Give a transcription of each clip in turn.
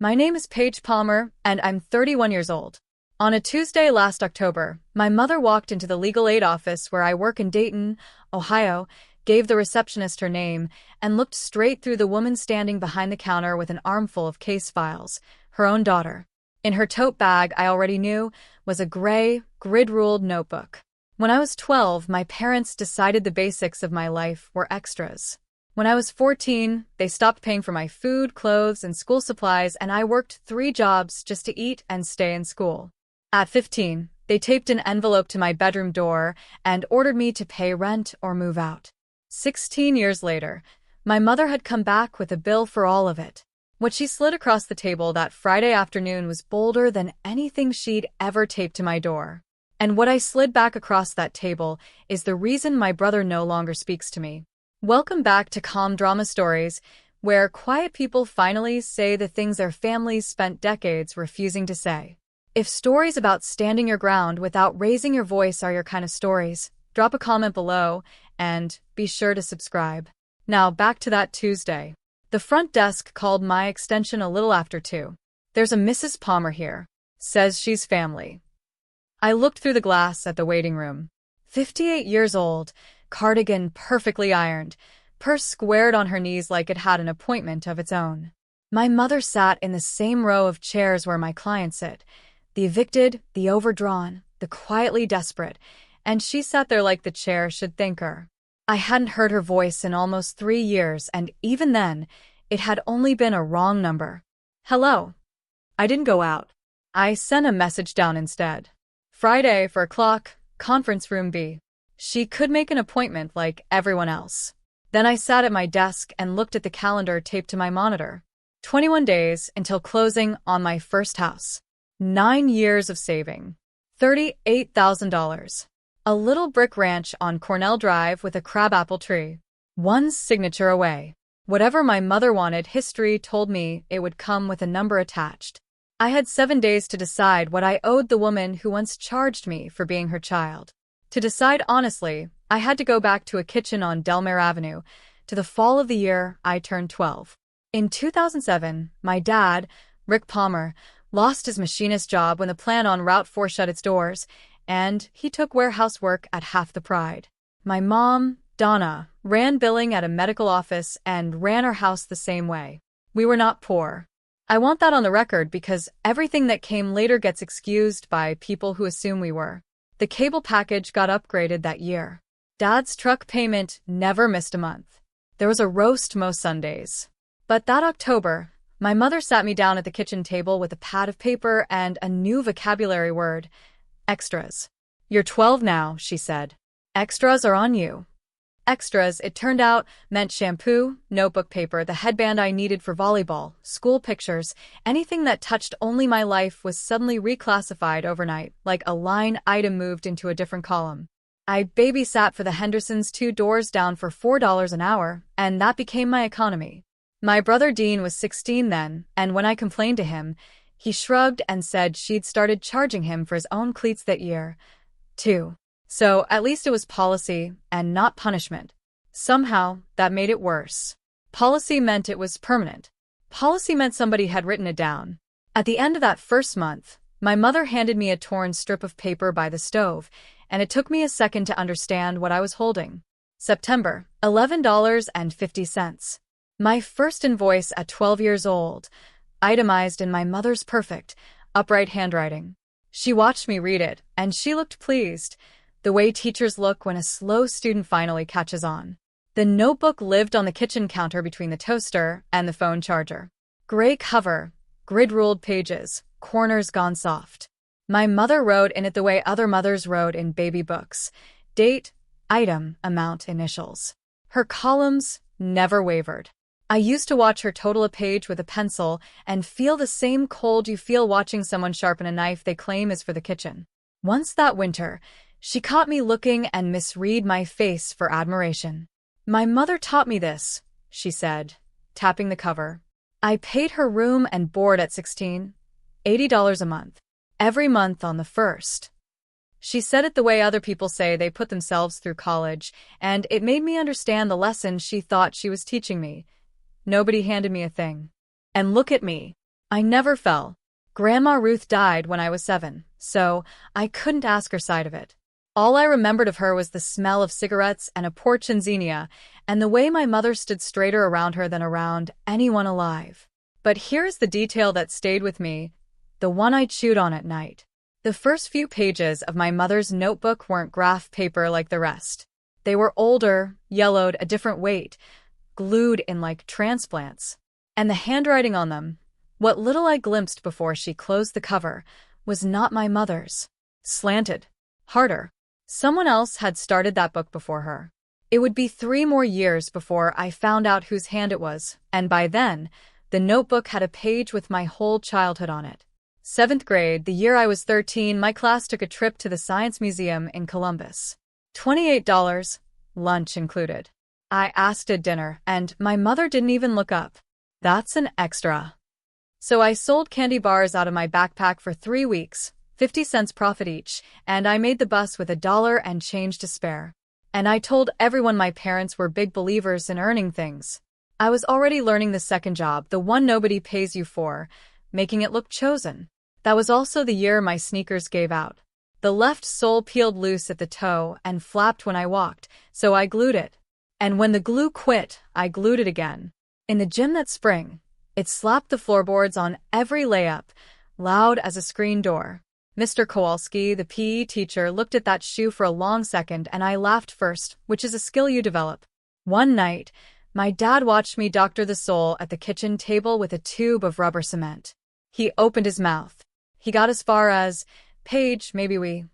My name is Paige Palmer, and I'm 31 years old. On a Tuesday last October, my mother walked into the legal aid office where I work in Dayton, Ohio, gave the receptionist her name, and looked straight through the woman standing behind the counter with an armful of case files, her own daughter. In her tote bag, I already knew, was a gray, grid-ruled notebook. When I was 12, my parents decided the basics of my life were extras. When I was 14, they stopped paying for my food, clothes, and school supplies, and I worked 3 jobs just to eat and stay in school. At 15, they taped an envelope to my bedroom door and ordered me to pay rent or move out. 16 years later, my mother had come back with a bill for all of it. What she slid across the table that Friday afternoon was bolder than anything she'd ever taped to my door. And what I slid back across that table is the reason my brother no longer speaks to me. Welcome back to Calm Drama Stories, where quiet people finally say the things their families spent decades refusing to say. If stories about standing your ground without raising your voice are your kind of stories, drop a comment below and be sure to subscribe. Now back to that Tuesday. The front desk called my extension a little after 2. "There's a Mrs. Palmer here. Says she's family." I looked through the glass at the waiting room. 58 years old, cardigan perfectly ironed, purse squared on her knees like it had an appointment of its own. My mother sat in the same row of chairs where my clients sit, the evicted, the overdrawn, the quietly desperate, and she sat there like the chair should thank her. I hadn't heard her voice in almost 3 years, and even then, it had only been a wrong number. "Hello. I didn't go out. I sent a message down instead. Friday, 4 o'clock, conference room B." She could make an appointment like everyone else. Then I sat at my desk and looked at the calendar taped to my monitor. 21 days until closing on my first house. 9 years of saving. $38,000. A little brick ranch on Cornell Drive with a crabapple tree. One signature away. Whatever my mother wanted, history told me it would come with a number attached. I had 7 days to decide what I owed the woman who once charged me for being her child. To decide honestly, I had to go back to a kitchen on Delmare Avenue, to the fall of the year I turned 12. In 2007, my dad, Rick Palmer, lost his machinist job when the plant on Route 4 shut its doors, and he took warehouse work at half the pride. My mom, Donna, ran billing at a medical office and ran our house the same way. We were not poor. I want that on the record because everything that came later gets excused by people who assume we were. The cable package got upgraded that year. Dad's truck payment never missed a month. There was a roast most Sundays. But that October, my mother sat me down at the kitchen table with a pad of paper and a new vocabulary word. Extras. "You're 12 now," she said. "Extras are on you." Extras, it turned out, meant shampoo, notebook paper, the headband I needed for volleyball, school pictures, anything that touched only my life was suddenly reclassified overnight, like a line item moved into a different column. I babysat for the Hendersons 2 doors down for $4 an hour, and that became my economy. My brother Dean was 16 then, and when I complained to him, he shrugged and said she'd started charging him for his own cleats that year, too. So at least it was policy and not punishment. Somehow, that made it worse. Policy meant it was permanent. Policy meant somebody had written it down. At the end of that first month, my mother handed me a torn strip of paper by the stove, and it took me a second to understand what I was holding. September, $11.50. My first invoice at 12 years old, itemized in my mother's perfect, upright handwriting. She watched me read it, and she looked pleased, the way teachers look when a slow student finally catches on. The notebook lived on the kitchen counter between the toaster and the phone charger. Gray cover, grid-ruled pages, corners gone soft. My mother wrote in it the way other mothers wrote in baby books. Date, item, amount, initials. Her columns never wavered. I used to watch her total a page with a pencil and feel the same cold you feel watching someone sharpen a knife they claim is for the kitchen. Once that winter, she caught me looking and misread my face for admiration. "My mother taught me this," she said, tapping the cover. I paid her room and board at 16, $80 a month. Every month on the 1st. She said it the way other people say they put themselves through college, and it made me understand the lesson she thought she was teaching me. Nobody handed me a thing. And look at me. I never fell. Grandma Ruth died when I was 7, so I couldn't ask her side of it. All I remembered of her was the smell of cigarettes and a porch zinnia, and the way my mother stood straighter around her than around anyone alive. But here's the detail that stayed with me, the one I chewed on at night. The first few pages of my mother's notebook weren't graph paper like the rest. They were older, yellowed, a different weight, glued in like transplants. And the handwriting on them, what little I glimpsed before she closed the cover, was not my mother's. Slanted. Harder. Someone else had started that book before her. It would be 3 more years before I found out whose hand it was, and by then, the notebook had a page with my whole childhood on it. 7th grade, the year I was 13, my class took a trip to the Science Museum in Columbus. $28, lunch included. I asked at dinner, and my mother didn't even look up. That's an extra. So I sold candy bars out of my backpack for 3 weeks, 50 cents profit each, and I made the bus with $1 and change to spare. And I told everyone my parents were big believers in earning things. I was already learning the second job, the one nobody pays you for, making it look chosen. That was also the year my sneakers gave out. The left sole peeled loose at the toe and flapped when I walked, so I glued it. And when the glue quit, I glued it again. In the gym that spring, it slapped the floorboards on every layup, loud as a screen door. Mr. Kowalski, the PE teacher, looked at that shoe for a long second, and I laughed first, which is a skill you develop. One night, my dad watched me doctor the sole at the kitchen table with a tube of rubber cement. He opened his mouth. He got as far as, "Paige, maybe we."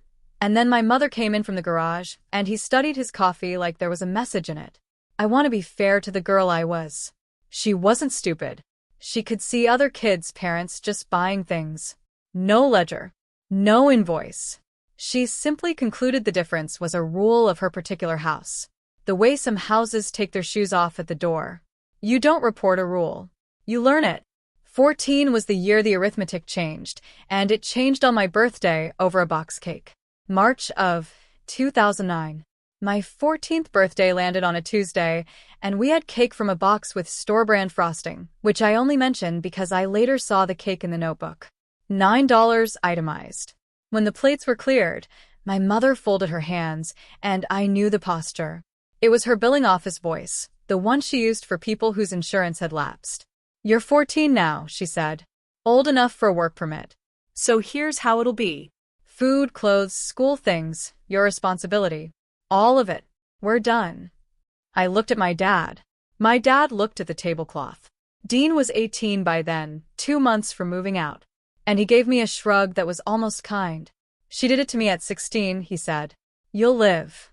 And then my mother came in from the garage, and he studied his coffee like there was a message in it. I want to be fair to the girl I was. She wasn't stupid. She could see other kids' parents just buying things. No ledger. No invoice. She simply concluded the difference was a rule of her particular house. The way some houses take their shoes off at the door. You don't report a rule. You learn it. 14 was the year the arithmetic changed, and it changed on my birthday over a box cake. March of 2009. My 14th birthday landed on a Tuesday, and we had cake from a box with store-brand frosting, which I only mention because I later saw the cake in the notebook. $9 itemized. When the plates were cleared, my mother folded her hands, and I knew the posture. It was her billing office voice, the one she used for people whose insurance had lapsed. "You're 14 now," she said. "Old enough for a work permit. So here's how it'll be. Food, clothes, school things, your responsibility. All of it. We're done." I looked at my dad. My dad looked at the tablecloth. Dean was 18 by then, 2 months from moving out. And he gave me a shrug that was almost kind. "She did it to me at 16, he said. "You'll live."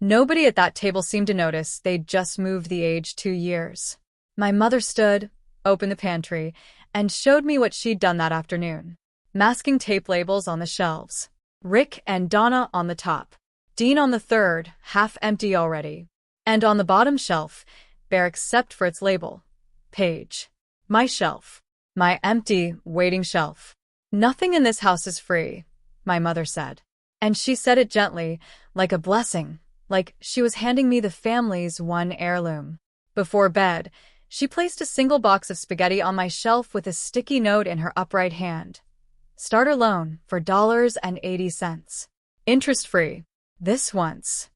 Nobody at that table seemed to notice they'd just moved the age 2 years. My mother stood, opened the pantry, and showed me what she'd done that afternoon. Masking tape labels on the shelves. Rick and Donna on the top. Dean on the third, half empty already. And on the bottom shelf, bare except for its label. Paige. My shelf. My empty, waiting shelf. "Nothing in this house is free," my mother said. And she said it gently, like a blessing, like she was handing me the family's one heirloom. Before bed, she placed a single box of spaghetti on my shelf with a sticky note in her upright hand. "Starter loan for $1.80. Interest-free. This once."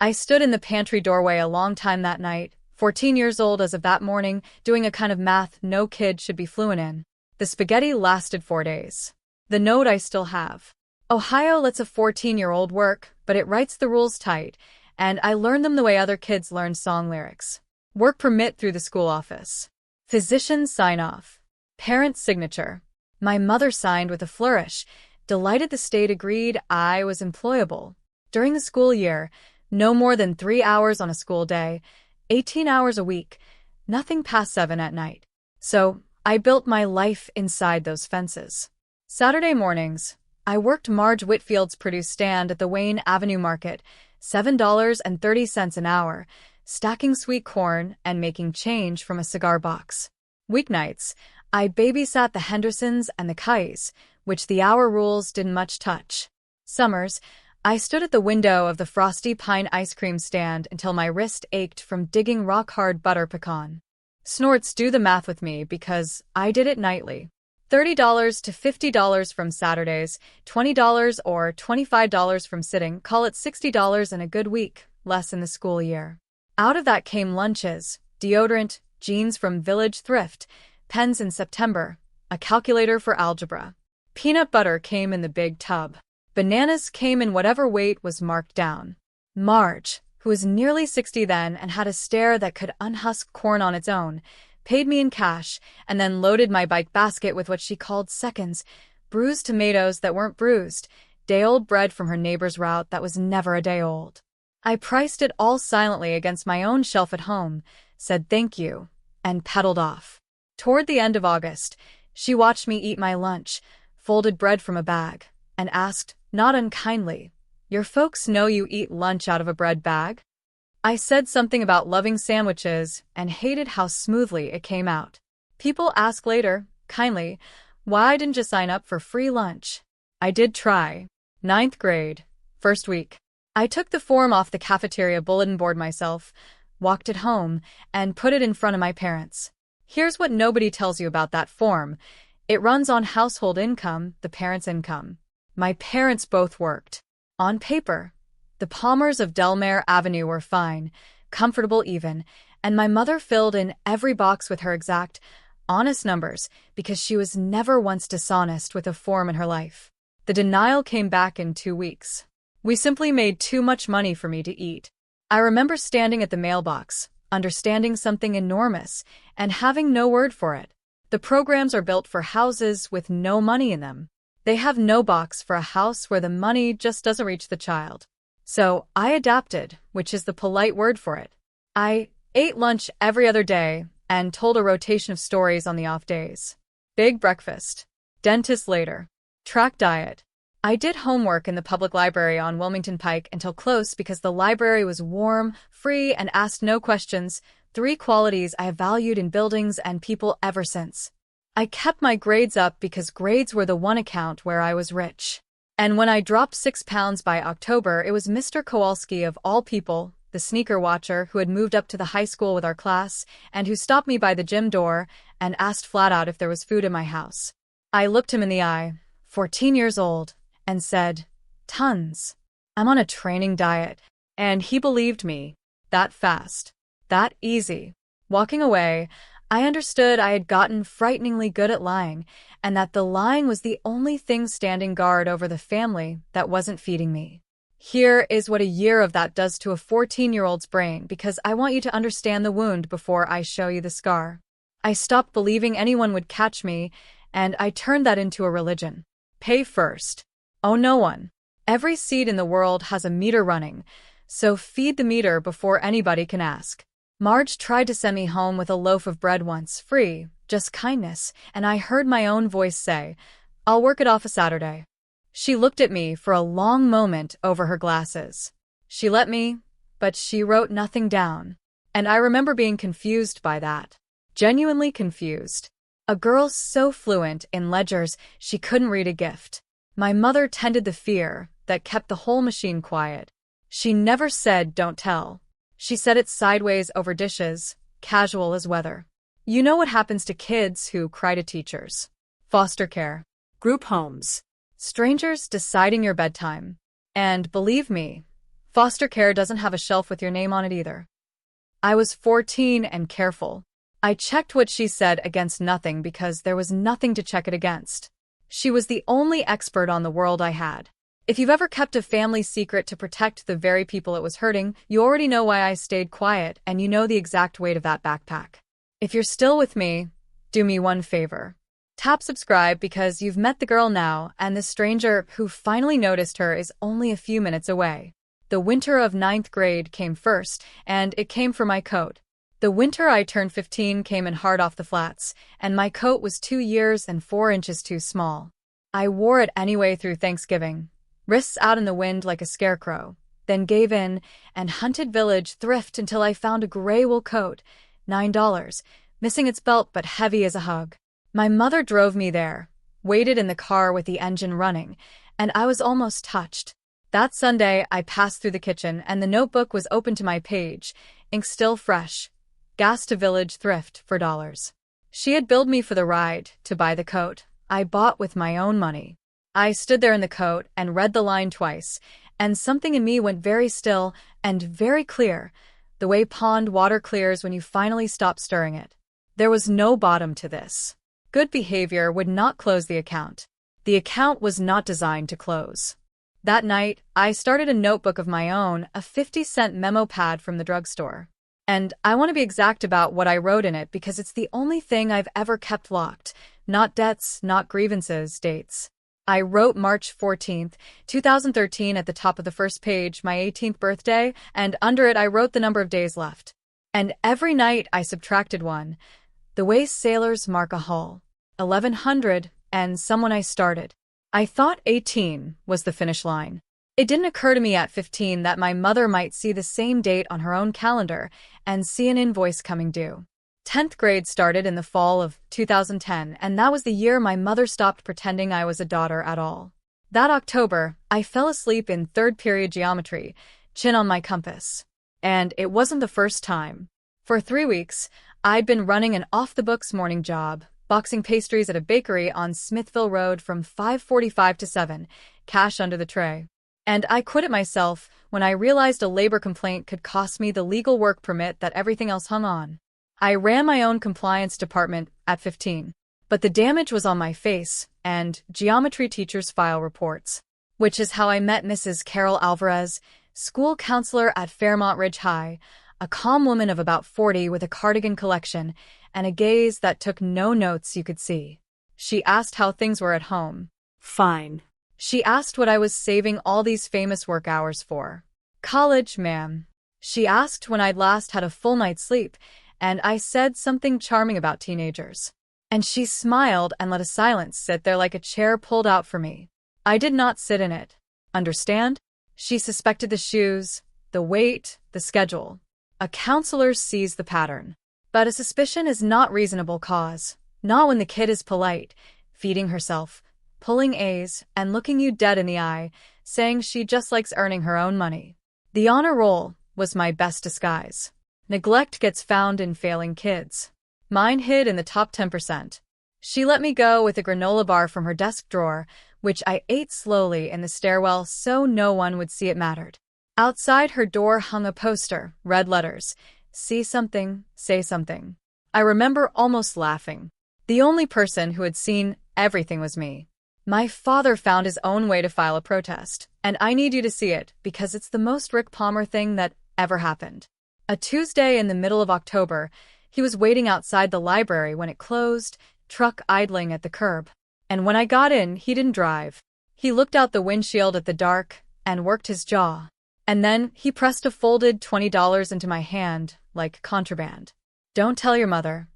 I stood in the pantry doorway a long time that night, 14 years old as of that morning, doing a kind of math no kid should be fluent in. The spaghetti lasted 4 days. The note I still have. Ohio lets a 14-year-old work, but it writes the rules tight, and I learned them the way other kids learn song lyrics. Work permit through the school office. Physician sign-off. Parent signature. My mother signed with a flourish, delighted the state agreed I was employable. During the school year, no more than 3 hours on a school day, 18 hours a week, nothing past 7 at night. So, I built my life inside those fences. Saturday mornings, I worked Marge Whitfield's produce stand at the Wayne Avenue Market, $7.30 an hour, stacking sweet corn and making change from a cigar box. Weeknights, I babysat the Hendersons and the Kais, which the hour rules didn't much touch. Summers, I stood at the window of the Frosty Pine ice cream stand until my wrist ached from digging rock-hard butter pecan. Snorts do the math with me because I did it nightly. $30 to $50 from Saturdays, $20 or $25 from sitting, call it $60 in a good week, less in the school year. Out of that came lunches, deodorant, jeans from Village Thrift, pens in September, a calculator for algebra. Peanut butter came in the big tub. Bananas came in whatever weight was marked down. Marge, who was nearly 60 then and had a stare that could unhusk corn on its own, paid me in cash and then loaded my bike basket with what she called seconds, bruised tomatoes that weren't bruised, day-old bread from her neighbor's route that was never a day old. I priced it all silently against my own shelf at home, said thank you, and pedaled off. Toward the end of August, she watched me eat my lunch, folded bread from a bag, and asked, not unkindly, "Your folks know you eat lunch out of a bread bag?" I said something about loving sandwiches and hated how smoothly it came out. People ask later, kindly, why didn't you sign up for free lunch? I did try. 9th grade, first week. I took the form off the cafeteria bulletin board myself, walked it home, and put it in front of my parents. Here's what nobody tells you about that form. It runs on household income, the parents' income. My parents both worked. On paper, the Palmers of Delmare Avenue were fine, comfortable even, and my mother filled in every box with her exact, honest numbers because she was never once dishonest with a form in her life. The denial came back in 2 weeks. We simply made too much money for me to eat. I remember standing at the mailbox, understanding something enormous, and having no word for it. The programs are built for houses with no money in them. They have no box for a house where the money just doesn't reach the child. So I adapted, which is the polite word for it. I ate lunch every other day and told a rotation of stories on the off days. Big breakfast. Dentist later. Track diet. I did homework in the public library on Wilmington Pike until close because the library was warm, free, and asked no questions, 3 qualities I have valued in buildings and people ever since. I kept my grades up because grades were the one account where I was rich. And when I dropped 6 pounds by October, it was Mr. Kowalski of all people, the sneaker watcher who had moved up to the high school with our class and who stopped me by the gym door and asked flat out if there was food in my house. I looked him in the eye, 14 years old, and said, "Tons. I'm on a training diet." And he believed me. That fast. That easy. Walking away, I understood I had gotten frighteningly good at lying, and that the lying was the only thing standing guard over the family that wasn't feeding me. Here is what a year of that does to a 14-year-old's brain, because I want you to understand the wound before I show you the scar. I stopped believing anyone would catch me, and I turned that into a religion. Pay first. Owe no one. Every seed in the world has a meter running, so feed the meter before anybody can ask. Marge tried to send me home with a loaf of bread once, free, just kindness, and I heard my own voice say, "I'll work it off a Saturday." She looked at me for a long moment over her glasses. She let me, but she wrote nothing down. And I remember being confused by that. Genuinely confused. A girl so fluent in ledgers she couldn't read a gift. My mother tended the fear that kept the whole machine quiet. She never said, "Don't tell." She said it sideways over dishes, casual as weather. You know what happens to kids who cry to teachers. Foster care. Group homes. Strangers deciding your bedtime. And believe me, foster care doesn't have a shelf with your name on it either. I was 14 and careful. I checked what she said against nothing because there was nothing to check it against. She was the only expert on the world I had. If you've ever kept a family secret to protect the very people it was hurting, you already know why I stayed quiet, and you know the exact weight of that backpack. If you're still with me, do me one favor. Tap subscribe because you've met the girl now, and the stranger who finally noticed her is only a few minutes away. The winter of 9th grade came first, and it came for my coat. The winter I turned 15 came in hard off the flats, and my coat was 2 years and 4 inches too small. I wore it anyway through Thanksgiving. Wrists out in the wind like a scarecrow, then gave in and hunted Village Thrift until I found a gray wool coat, $9, missing its belt but heavy as a hug. My mother drove me there, waited in the car with the engine running, and I was almost touched. That Sunday, I passed through the kitchen and the notebook was open to my page, ink still fresh. Gas to Village Thrift for $. She had billed me for the ride to buy the coat. I bought with my own money. I stood there in the coat and read the line twice, and something in me went very still and very clear, the way pond water clears when you finally stop stirring it. There was no bottom to this. Good behavior would not close the account. The account was not designed to close. That night, I started a notebook of my own, a 50-cent memo pad from the drugstore. And I want to be exact about what I wrote in it because it's the only thing I've ever kept locked. Not debts, not grievances, dates. I wrote March 14th, 2013 at the top of the first page, my 18th birthday, and under it I wrote the number of days left. And every night I subtracted one. The way sailors mark a hull. 1100, and someone I started. I thought 18 was the finish line. It didn't occur to me at 15 that my mother might see the same date on her own calendar and see an invoice coming due. 10th grade started in the fall of 2010, and that was the year my mother stopped pretending I was a daughter at all. That October, I fell asleep in third period geometry, chin on my compass. And it wasn't the first time. For 3 weeks, I'd been running an off-the-books morning job, boxing pastries at a bakery on Smithville Road from 5:45 to 7, cash under the tray. And I quit it myself when I realized a labor complaint could cost me the legal work permit that everything else hung on. I ran my own compliance department at 15, but the damage was on my face and geometry teachers' file reports, which is how I met Mrs. Carol Alvarez, school counselor at Fairmont Ridge High, a calm woman of about 40 with a cardigan collection and a gaze that took no notes you could see. She asked how things were at home. Fine. She asked what I was saving all these famous work hours for. College, ma'am. She asked when I'd last had a full night's sleep, and I said something charming about teenagers. And she smiled and let a silence sit there like a chair pulled out for me. I did not sit in it. Understand? She suspected the shoes, the weight, the schedule. A counselor sees the pattern. But a suspicion is not reasonable cause. Not when the kid is polite, feeding herself, pulling A's, and looking you dead in the eye, saying she just likes earning her own money. The honor roll was my best disguise. Neglect gets found in failing kids. Mine hid in the top 10%. She let me go with a granola bar from her desk drawer, which I ate slowly in the stairwell so no one would see it mattered. Outside her door hung a poster, red letters, "See something, say something." I remember almost laughing. The only person who had seen everything was me. My father found his own way to file a protest, and I need you to see it because it's the most Rick Palmer thing that ever happened. A Tuesday in the middle of October, he was waiting outside the library when it closed, truck idling at the curb. And when I got in, he didn't drive. He looked out the windshield at the dark and worked his jaw. And then he pressed a folded $20 into my hand, like contraband. Don't tell your mother.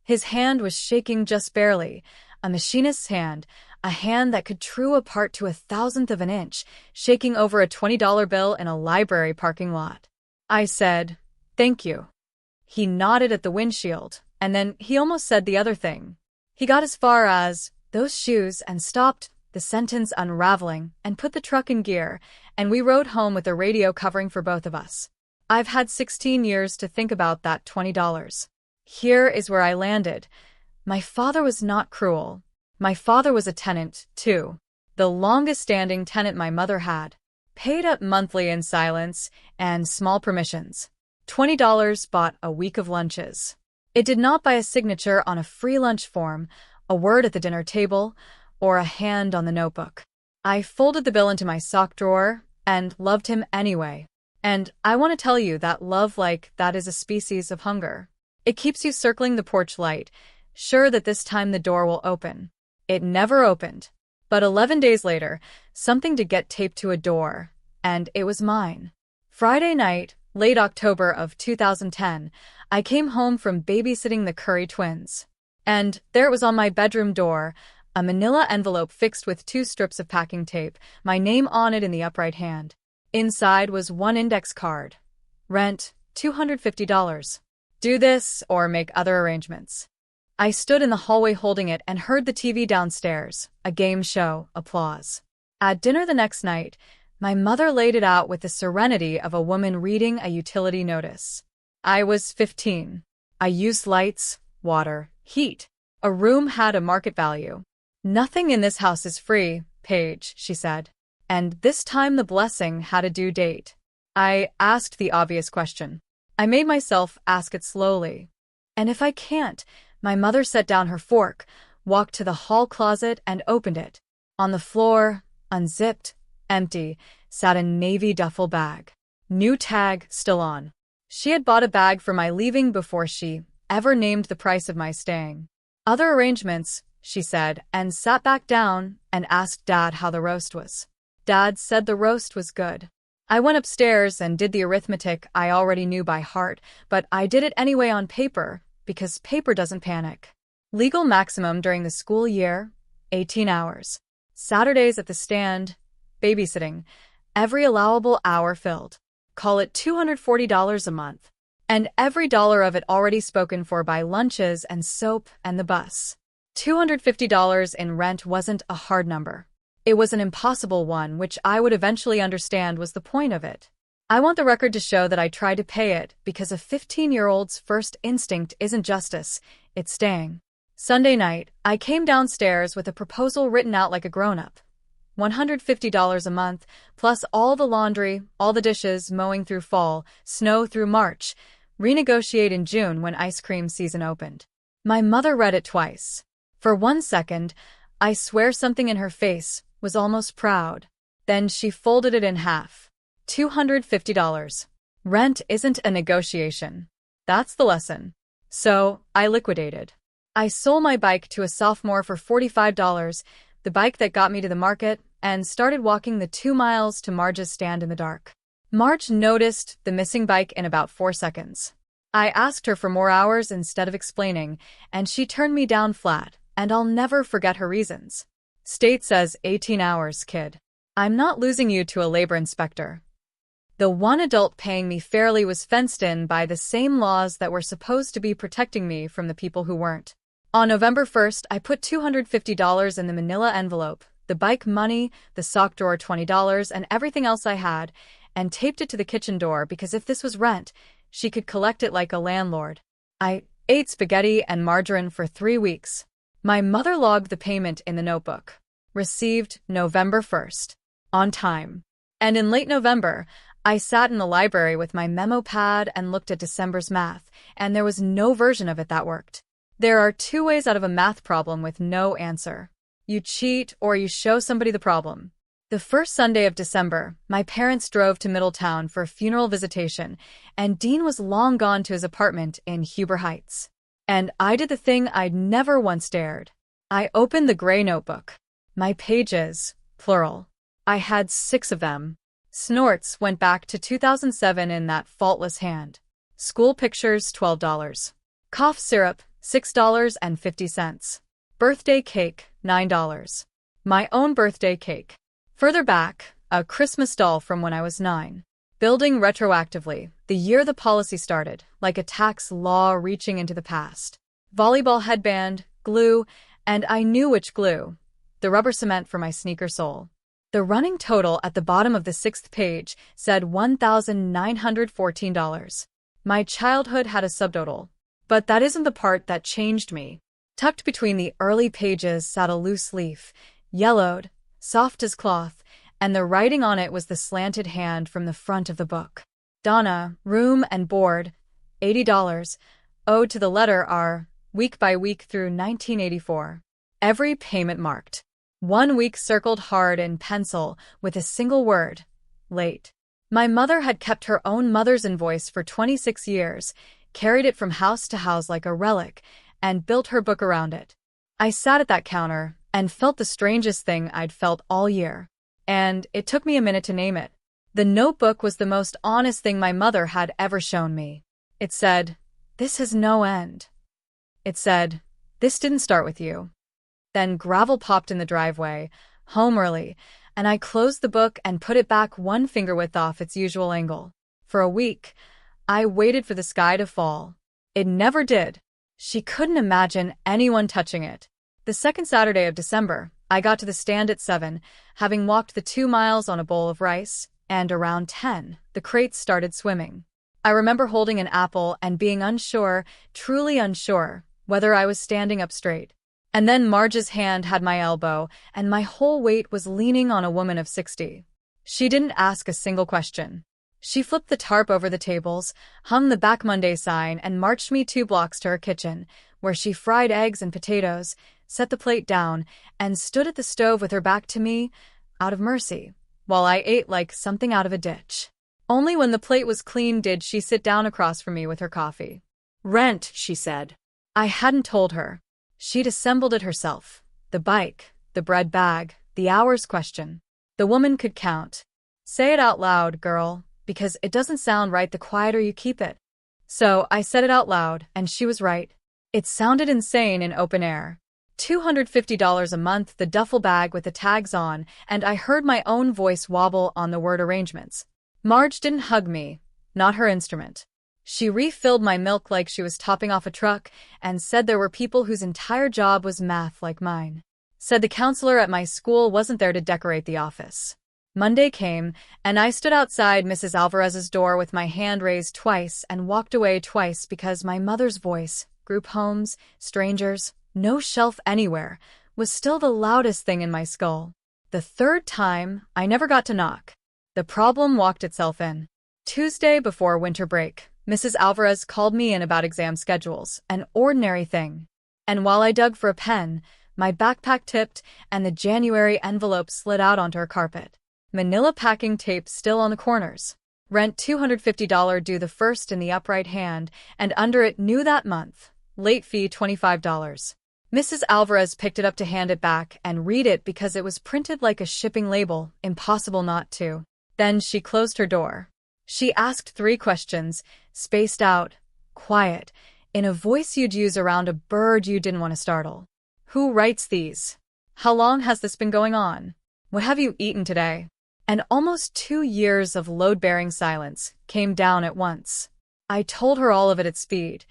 His hand was shaking just barely, a machinist's hand, a hand that could true apart to 1,000th of an inch, shaking over a $20 bill in a library parking lot. I said, "Thank you." He nodded at the windshield, and then he almost said the other thing. He got as far as, "Those shoes," and stopped, the sentence unraveling, and put the truck in gear, and we rode home with the radio covering for both of us. I've had 16 years to think about that $20. Here is where I landed. My father was not cruel. My father was a tenant, too. The longest-standing tenant my mother had. Paid up monthly in silence and small permissions. $20 bought a week of lunches. It did not buy a signature on a free lunch form, a word at the dinner table, or a hand on the notebook. I folded the bill into my sock drawer and loved him anyway. And I want to tell you that love like that is a species of hunger. It keeps you circling the porch light, sure that this time the door will open. It never opened. But 11 days later, something to get taped to a door, and it was mine. Friday night, late October of 2010, I came home from babysitting the Curry twins. And there it was on my bedroom door, a manila envelope fixed with 2 strips of packing tape, my name on it in the upright hand. Inside was one index card. Rent, $250. Do this or make other arrangements. I stood in the hallway holding it and heard the TV downstairs, a game show, applause. At dinner the next night, my mother laid it out with the serenity of a woman reading a utility notice. I was 15. I used lights, water, heat. A room had a market value. Nothing in this house is free, Paige, she said. And this time the blessing had a due date. I asked the obvious question. I made myself ask it slowly. And if I can't? My mother set down her fork, walked to the hall closet, and opened it. On the floor, unzipped, empty, sat a navy duffel bag. New tag still on. She had bought a bag for my leaving before she ever named the price of my staying. Other arrangements, she said, and sat back down and asked Dad how the roast was. Dad said the roast was good. I went upstairs and did the arithmetic I already knew by heart, but I did it anyway on paper, because paper doesn't panic. Legal maximum during the school year, 18 hours. Saturdays at the stand, babysitting, every allowable hour filled. Call it $240 a month. And every dollar of it already spoken for by lunches and soap and the bus. $250 in rent wasn't a hard number. It was an impossible one, which I would eventually understand was the point of it. I want the record to show that I tried to pay it because a 15-year-old's first instinct isn't justice, it's staying. Sunday night, I came downstairs with a proposal written out like a grown-up. $150 a month, plus all the laundry, all the dishes, mowing through fall, snow through March, renegotiate in June when ice cream season opened. My mother read it twice. For 1 second, I swear something in her face was almost proud. Then she folded it in half. $250. Rent isn't a negotiation. That's the lesson. So, I liquidated. I sold my bike to a sophomore for $45, the bike that got me to the market, and started walking the 2 miles to Marge's stand in the dark. Marge noticed the missing bike in about 4 seconds. I asked her for more hours instead of explaining, and she turned me down flat, and I'll never forget her reasons. State says 18 hours, kid. I'm not losing you to a labor inspector. The one adult paying me fairly was fenced in by the same laws that were supposed to be protecting me from the people who weren't. On November 1st, I put $250 in the manila envelope, the bike money, the sock drawer $20, and everything else I had, and taped it to the kitchen door because if this was rent, she could collect it like a landlord. I ate spaghetti and margarine for 3 weeks. My mother logged the payment in the notebook. Received November 1st. On time. And in late November, I sat in the library with my memo pad and looked at December's math, and there was no version of it that worked. There are 2 ways out of a math problem with no answer. You cheat or you show somebody the problem. The first Sunday of December, my parents drove to Middletown for a funeral visitation, and Dean was long gone to his apartment in Huber Heights. And I did the thing I'd never once dared. I opened the gray notebook. My pages, plural. I had 6 of them. Snorts went back to 2007 in that faultless hand. School pictures, $12. Cough syrup, $6.50. Birthday cake, $9. My own birthday cake. Further back, a Christmas doll from when I was 9. Building retroactively, the year the policy started, like a tax law reaching into the past. Volleyball headband, glue, and I knew which glue. The rubber cement for my sneaker sole. The running total at the bottom of the 6th page said $1,914. My childhood had a subtotal. But that isn't the part that changed me. Tucked between the early pages sat a loose leaf, yellowed, soft as cloth, and the writing on it was the slanted hand from the front of the book. Donna, room and board, $80, owed to the letter R, week by week through 1984. Every payment marked. 1 week circled hard in pencil with a single word, late. My mother had kept her own mother's invoice for 26 years, carried it from house to house like a relic, and built her book around it. I sat at that counter and felt the strangest thing I'd felt all year. And it took me a minute to name it. The notebook was the most honest thing my mother had ever shown me. It said, "This has no end." It said, "This didn't start with you." Then gravel popped in the driveway, home early, and I closed the book and put it back 1 finger width off its usual angle. For a week, I waited for the sky to fall. It never did. She couldn't imagine anyone touching it. The second Saturday of December, I got to the stand at 7, having walked the 2 miles on a bowl of rice, and around 10, the crates started swimming. I remember holding an apple and being unsure, truly unsure, whether I was standing up straight. And then Marge's hand had my elbow, and my whole weight was leaning on a woman of 60. She didn't ask a single question. She flipped the tarp over the tables, hung the Back Monday sign, and marched me 2 blocks to her kitchen, where she fried eggs and potatoes, set the plate down, and stood at the stove with her back to me, out of mercy, while I ate like something out of a ditch. Only when the plate was clean did she sit down across from me with her coffee. "Rent," she said. I hadn't told her. She'd assembled it herself. The bike, the bread bag, the hours question. The woman could count. "Say it out loud, girl, because it doesn't sound right the quieter you keep it." So I said it out loud, and she was right. It sounded insane in open air. $250 a month, the duffel bag with the tags on, and I heard my own voice wobble on the word arrangements. Marge didn't hug me, not her instrument. She refilled my milk like she was topping off a truck and said there were people whose entire job was math like mine. Said the counselor at my school wasn't there to decorate the office. Monday came, and I stood outside Mrs. Alvarez's door with my hand raised twice and walked away twice because my mother's voice, group homes, strangers, no shelf anywhere, was still the loudest thing in my skull. The third time, I never got to knock. The problem walked itself in. Tuesday before winter break, Mrs. Alvarez called me in about exam schedules, an ordinary thing. And while I dug for a pen, my backpack tipped and the January envelope slid out onto her carpet. Manila packing tape still on the corners. Rent $250 due the first in the upright hand, and under it new that month. Late fee $25. Mrs. Alvarez picked it up to hand it back and read it because it was printed like a shipping label, impossible not to. Then she closed her door. She asked 3 questions, spaced out, quiet, in a voice you'd use around a bird you didn't want to startle. "Who writes these? How long has this been going on? What have you eaten today?" And almost 2 years of load-bearing silence came down at once. I told her all of it at speed.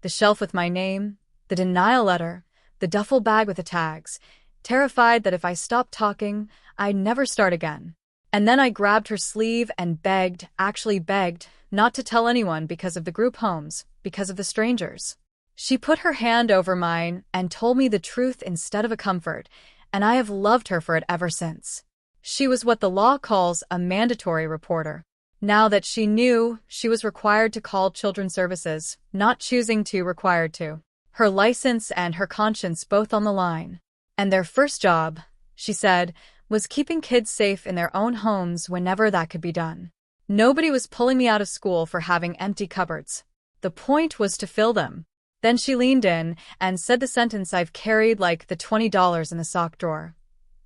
The shelf with my name, the denial letter, the duffel bag with the tags, terrified that if I stopped talking, I'd never start again. And then I grabbed her sleeve and begged, actually begged, not to tell anyone because of the group homes, because of the strangers. She put her hand over mine and told me the truth instead of a comfort, and I have loved her for it ever since. She was what the law calls a mandatory reporter. Now that she knew, she was required to call Children's Services, not choosing to, required to. Her license and her conscience both on the line. And their first job, she said, was keeping kids safe in their own homes whenever that could be done. Nobody was pulling me out of school for having empty cupboards. The point was to fill them. Then she leaned in and said the sentence I've carried like the $20 in the sock drawer.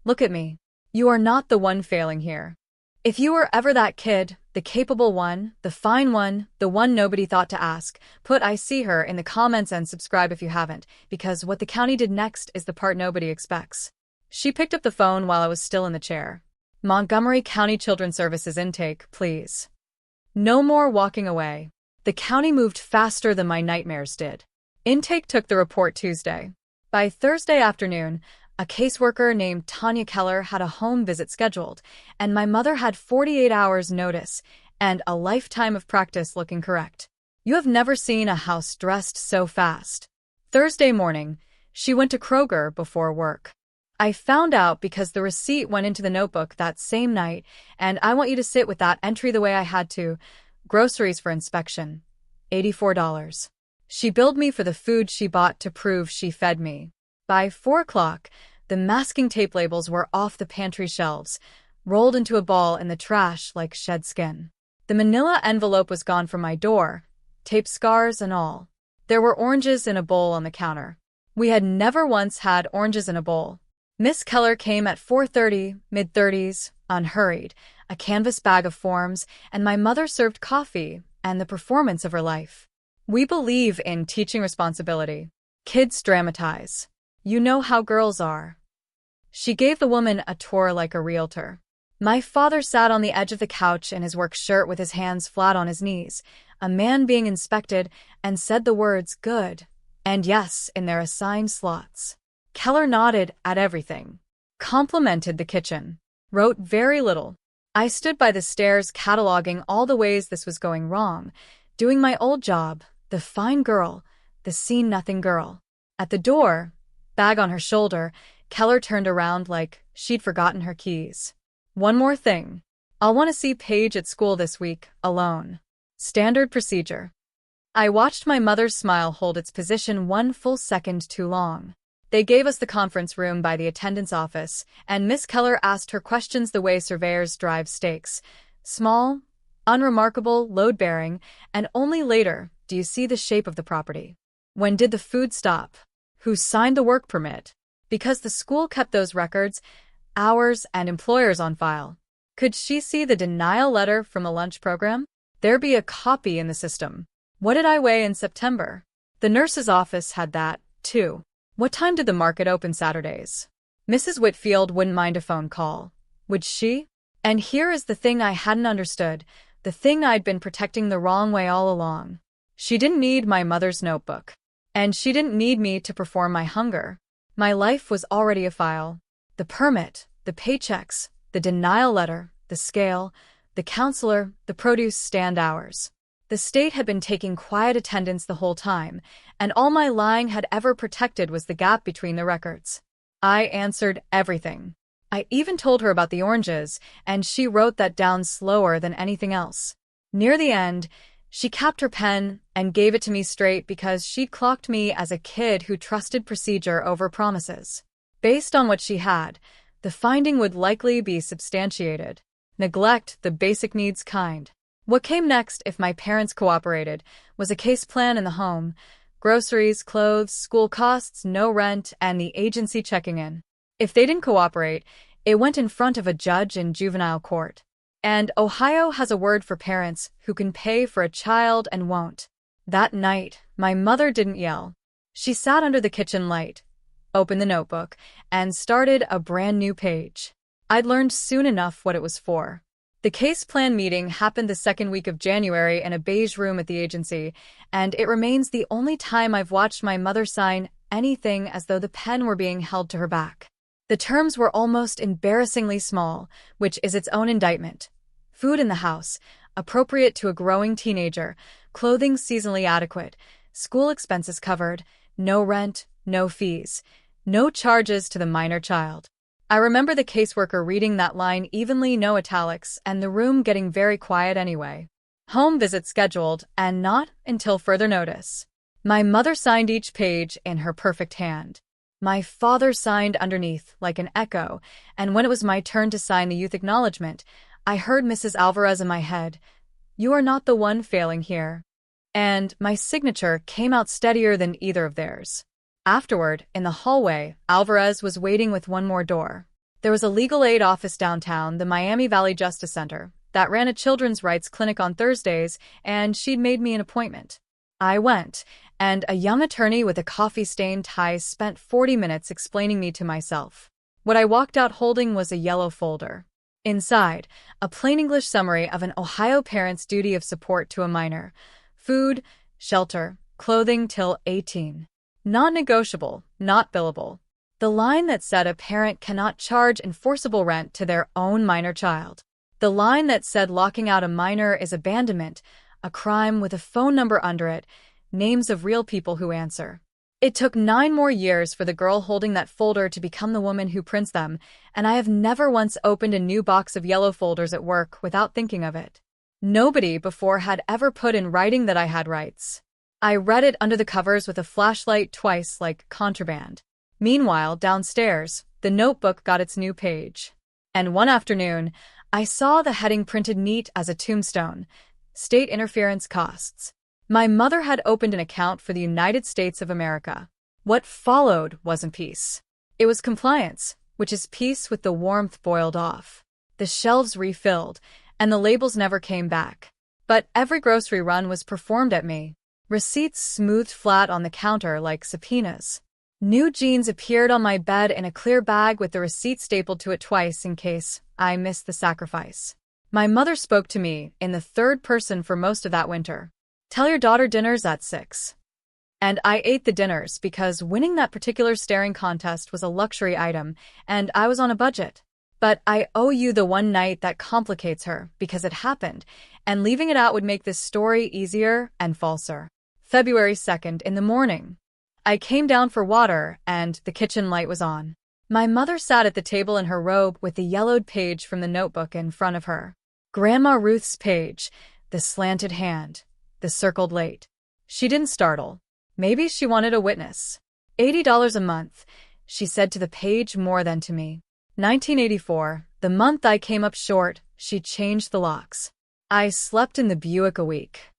"Look at me. You are not the one failing here. If you were ever that kid, the capable one, the fine one, the one nobody thought to ask, put I see her in the comments and subscribe if you haven't, because what the county did next is the part nobody expects." She picked up the phone while I was still in the chair. "Montgomery County Children's Services intake, please." No more walking away. The county moved faster than my nightmares did. Intake took the report Tuesday. By Thursday afternoon, a caseworker named Tanya Keller had a home visit scheduled, and my mother had 48 hours notice and a lifetime of practice looking correct. You have never seen a house dressed so fast. Thursday morning, she went to Kroger before work. I found out because the receipt went into the notebook that same night, and I want you to sit with that entry the way I had to. Groceries for inspection. $84. She billed me for the food she bought to prove she fed me. By 4 o'clock, the masking tape labels were off the pantry shelves, rolled into a ball in the trash like shed skin. The manila envelope was gone from my door, tape scars and all. There were oranges in a bowl on the counter. We had never once had oranges in a bowl. Miss Keller came at 4:30, mid-30s, unhurried, a canvas bag of forms, and my mother served coffee and the performance of her life. We believe in teaching responsibility. Kids dramatize. You know how girls are. She gave the woman a tour like a realtor. My father sat on the edge of the couch in his work shirt with his hands flat on his knees, a man being inspected, and said the words "good" and "yes" in their assigned slots. Keller nodded at everything, complimented the kitchen, wrote very little. I stood by the stairs cataloging all the ways this was going wrong, doing my old job, the fine girl, the seen-nothing girl. At the door, Bag on her shoulder, Keller turned around like she'd forgotten her keys. One more thing. I'll want to see Paige at school this week, alone. Standard procedure. I watched my mother's smile hold its position one full second too long. They gave us the conference room by the attendance office, and Miss Keller asked her questions the way surveyors drive stakes. Small, unremarkable, load-bearing, and only later do you see the shape of the property. When did the food stop? Who signed the work permit? Because the school kept those records, hours, and employers on file. Could she see the denial letter from the lunch program? There'd be a copy in the system. What did I weigh in September? The nurse's office had that, too. What time did the market open Saturdays? Mrs. Whitfield wouldn't mind a phone call. Would she? And here is the thing I hadn't understood, the thing I'd been protecting the wrong way all along. She didn't need my mother's notebook. And she didn't need me to perform my hunger. My life was already a file. The permit, the paychecks, the denial letter, the scale, the counselor, the produce stand hours. The state had been taking quiet attendance the whole time, and all my lying had ever protected was the gap between the records. I answered everything. I even told her about the oranges, and she wrote that down slower than anything else. Near the end, she capped her pen and gave it to me straight because she'd clocked me as a kid who trusted procedure over promises. Based on what she had, the finding would likely be substantiated. Neglect the basic needs kind. What came next, if my parents cooperated, was a case plan in the home. Groceries, clothes, school costs, no rent, and the agency checking in. If they didn't cooperate, it went in front of a judge in juvenile court. And Ohio has a word for parents who can pay for a child and won't. That night, my mother didn't yell. She sat under the kitchen light, opened the notebook, and started a brand new page. I'd learned soon enough what it was for. The case plan meeting happened the second week of January in a beige room at the agency, and it remains the only time I've watched my mother sign anything as though the pen were being held to her back. The terms were almost embarrassingly small, which is its own indictment. Food in the house, appropriate to a growing teenager, clothing seasonally adequate, school expenses covered, no rent, no fees, no charges to the minor child. I remember the caseworker reading that line evenly, no italics, and the room getting very quiet anyway. Home visit scheduled, and not until further notice. My mother signed each page in her perfect hand. My father signed underneath like an echo, and when it was my turn to sign the youth acknowledgement, I heard Mrs. Alvarez in my head, "You are not the one failing here." And my signature came out steadier than either of theirs. Afterward, in the hallway, Alvarez was waiting with one more door. There was a legal aid office downtown, the Miami Valley Justice Center, that ran a children's rights clinic on Thursdays, and she'd made me an appointment. I went, and a young attorney with a coffee-stained tie spent 40 minutes explaining me to myself. What I walked out holding was a yellow folder. Inside, a plain English summary of an Ohio parent's duty of support to a minor. Food, shelter, clothing till 18. Non-negotiable, not billable. The line that said a parent cannot charge enforceable rent to their own minor child. The line that said locking out a minor is abandonment, a crime with a phone number under it, names of real people who answer. It took 9 more years for the girl holding that folder to become the woman who prints them, and I have never once opened a new box of yellow folders at work without thinking of it. Nobody before had ever put in writing that I had rights. I read it under the covers with a flashlight twice like contraband. Meanwhile, downstairs, the notebook got its new page. And one afternoon, I saw the heading printed neat as a tombstone: State Interference Costs. My mother had opened an account for the United States of America. What followed wasn't peace. It was compliance, which is peace with the warmth boiled off. The shelves refilled, and the labels never came back. But every grocery run was performed at me. Receipts smoothed flat on the counter like subpoenas. New jeans appeared on my bed in a clear bag with the receipt stapled to it twice in case I missed the sacrifice. My mother spoke to me in the third person for most of that winter. "Tell your daughter dinner's at 6. And I ate the dinners because winning that particular staring contest was a luxury item, and I was on a budget. But I owe you the one night that complicates her because it happened, and leaving it out would make this story easier and falser. February 2nd in the morning. I came down for water, and the kitchen light was on. My mother sat at the table in her robe with the yellowed page from the notebook in front of her. Grandma Ruth's page, the slanted hand, the circled late. She didn't startle. Maybe she wanted a witness. $80 a month, she said to the page more than to me. 1984, the month I came up short, she changed the locks. I slept in the Buick a week.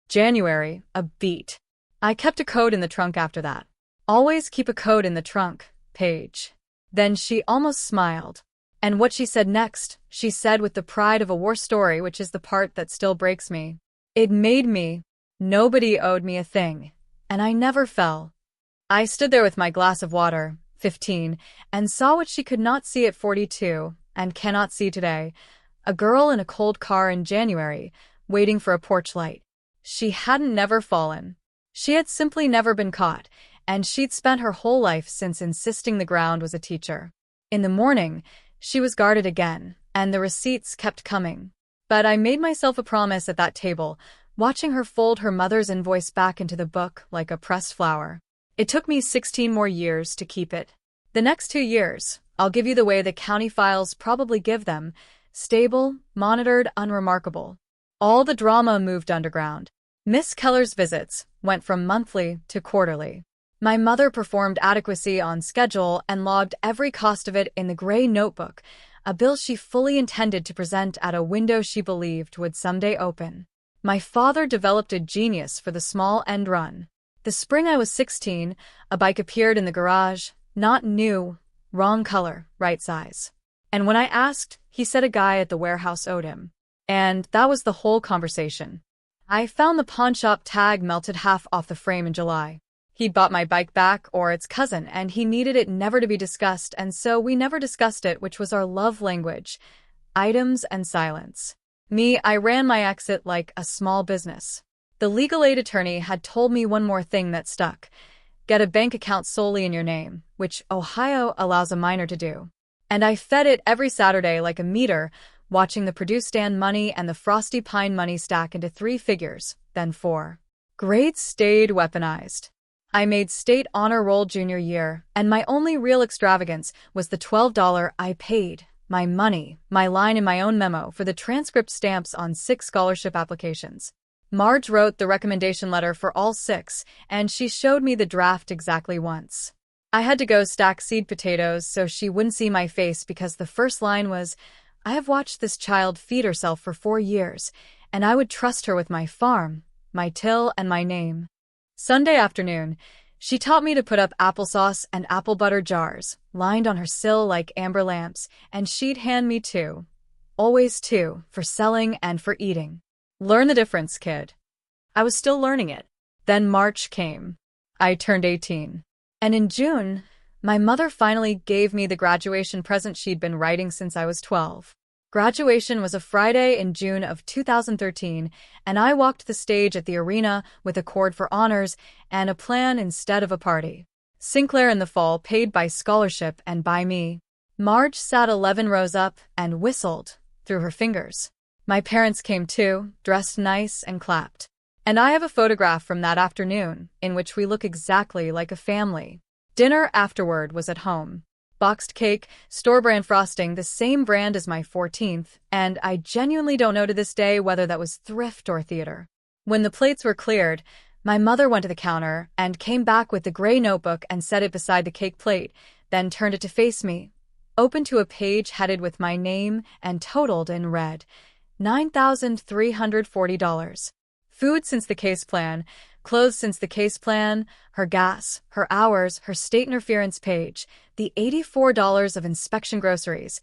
January, a beat. I kept a code in the trunk after that. Always keep a code in the trunk, Paige. Then she almost smiled. And what she said next, she said with the pride of a war story, which is the part that still breaks me. It made me. Nobody owed me a thing. And I never fell. I stood there with my glass of water, 15, and saw what she could not see at 42, and cannot see today. A girl in a cold car in January, waiting for a porch light. She hadn't never fallen. She had simply never been caught, and she'd spent her whole life since insisting the ground was a teacher. In the morning, she was guarded again, and the receipts kept coming. But I made myself a promise at that table, watching her fold her mother's invoice back into the book like a pressed flower. It took me 16 more years to keep it. The next 2 years, I'll give you the way the county files probably give them: stable, monitored, unremarkable. All the drama moved underground. Miss Keller's visits went from monthly to quarterly. My mother performed adequacy on schedule and logged every cost of it in the gray notebook, a bill she fully intended to present at a window she believed would someday open. My father developed a genius for the small end run. The spring I was 16, a bike appeared in the garage, not new, wrong color, right size. And when I asked, he said a guy at the warehouse owed him. And that was the whole conversation. I found the pawnshop tag melted half off the frame in July. He'd bought my bike back, or its cousin, and he needed it never to be discussed, and so we never discussed it, which was our love language. Items and silence. Me, I ran my exit like a small business. The legal aid attorney had told me one more thing that stuck. Get a bank account solely in your name, which Ohio allows a minor to do. And I fed it every Saturday like a meter, watching the Purdue stand money and the Frosty Pine money stack into 3 figures, then 4. Grades stayed weaponized. I made state honor roll junior year, and my only real extravagance was the $12 I paid, my money, my line in my own memo, for the transcript stamps on 6 scholarship applications. Marge wrote the recommendation letter for all 6, and she showed me the draft exactly once. I had to go stack seed potatoes so she wouldn't see my face because the first line was, I have watched this child feed herself for 4 years, and I would trust her with my farm, my till, and my name. Sunday afternoon, she taught me to put up applesauce and apple butter jars, lined on her sill like amber lamps, and she'd hand me 2. Always 2, for selling and for eating. Learn the difference, kid. I was still learning it. Then March came. I turned 18. And in June, my mother finally gave me the graduation present she'd been writing since I was 12. Graduation was a Friday in June of 2013, and I walked the stage at the arena with a cord for honors and a plan instead of a party. Sinclair in the fall paid by scholarship and by me. Marge sat 11 rows up and whistled through her fingers. My parents came too, dressed nice, and clapped. And I have a photograph from that afternoon, in which we look exactly like a family. Dinner afterward was at home. Boxed cake, store-brand frosting, the same brand as my 14th, and I genuinely don't know to this day whether that was thrift or theater. When the plates were cleared, my mother went to the counter and came back with the gray notebook and set it beside the cake plate, then turned it to face me, opened to a page headed with my name and totaled in red, $9,340. Food since the case plan, clothes since the case plan, her gas, her hours, her state interference page, the $84 of inspection groceries,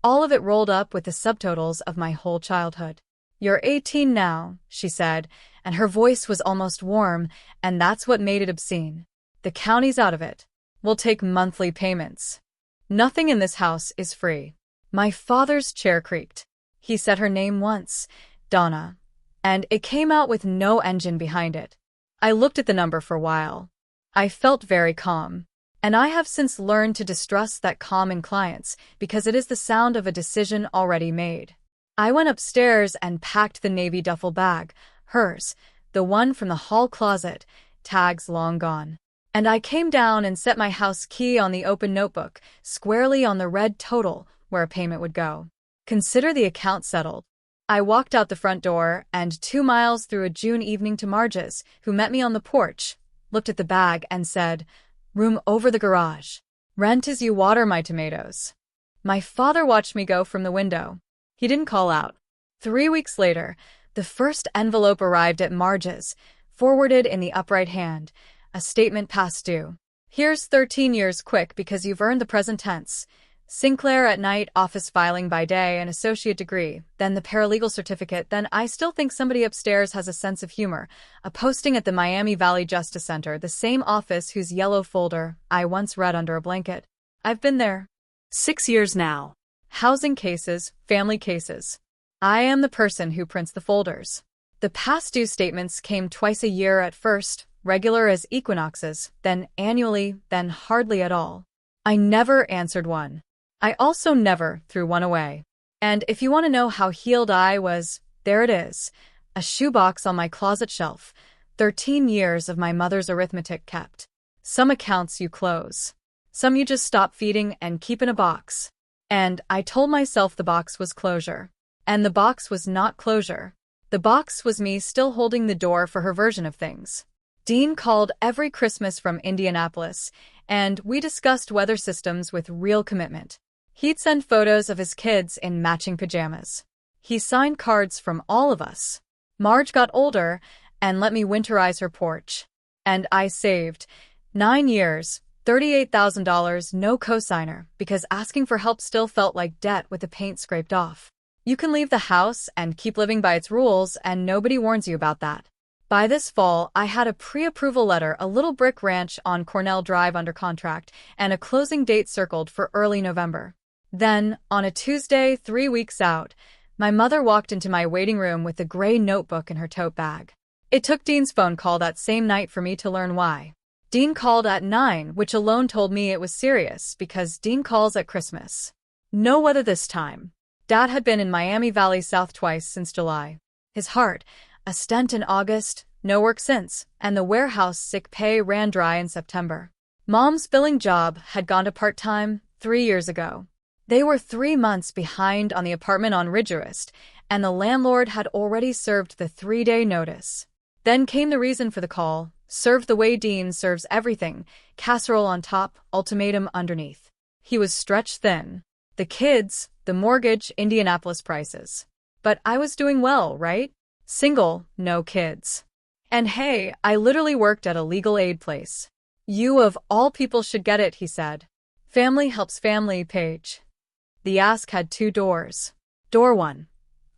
all of it rolled up with the subtotals of my whole childhood. You're 18 now, she said, and her voice was almost warm, and that's what made it obscene. The county's out of it. We'll take monthly payments. Nothing in this house is free. My father's chair creaked. He said her name once, Donna, and it came out with no engine behind it. I looked at the number for a while. I felt very calm, and I have since learned to distrust that calm in clients because it is the sound of a decision already made. I went upstairs and packed the navy duffel bag, hers, the one from the hall closet, tags long gone. And I came down and set my house key on the open notebook, squarely on the red total where a payment would go. Consider the account settled. I walked out the front door and 2 miles through a June evening to Marge's, who met me on the porch, looked at the bag and said, "Room over the garage. Rent as you water my tomatoes." My father watched me go from the window. He didn't call out. 3 weeks later, the first envelope arrived at Marge's, forwarded in the upright hand, a statement past due. "Here's 13 years quick because you've earned the present tense. Sinclair at night, office filing by day, an associate degree, then the paralegal certificate, then I still think somebody upstairs has a sense of humor, a posting at the Miami Valley Justice Center, the same office whose yellow folder I once read under a blanket. I've been there 6 years now. Housing cases, family cases. I am the person who prints the folders." The past due statements came twice a year at first, regular as equinoxes, then annually, then hardly at all. I never answered one. I also never threw one away. And if you want to know how healed I was, there it is, a shoebox on my closet shelf, 13 years of my mother's arithmetic kept. Some accounts you close. Some you just stop feeding and keep in a box. And I told myself the box was closure. And the box was not closure. The box was me still holding the door for her version of things. Dean called every Christmas from Indianapolis, and we discussed weather systems with real commitment. He'd send photos of his kids in matching pajamas. He signed cards from all of us. Marge got older and let me winterize her porch. And I saved 9 years, $38,000, no cosigner, because asking for help still felt like debt with the paint scraped off. You can leave the house and keep living by its rules, and nobody warns you about that. By this fall, I had a pre-approval letter, a little brick ranch on Cornell Drive under contract, and a closing date circled for early November. Then, on a Tuesday 3 weeks out, my mother walked into my waiting room with a gray notebook in her tote bag. It took Dean's phone call that same night for me to learn why. Dean called at 9, which alone told me it was serious, because Dean calls at Christmas. No weather this time. Dad had been in Miami Valley South twice since July. His heart, a stent in August, no work since, and the warehouse sick pay ran dry in September. Mom's billing job had gone to part-time 3 years ago. They were 3 months behind on the apartment on Ridgewist, and the landlord had already served the 3-day notice. Then came the reason for the call, served the way Dean serves everything, casserole on top, ultimatum underneath. He was stretched thin. The kids, the mortgage, Indianapolis prices. But I was doing well, right? Single, no kids. And hey, I literally worked at a legal aid place. "You of all people should get it," he said. "Family helps family," page. The ask had 2 doors. Door 1.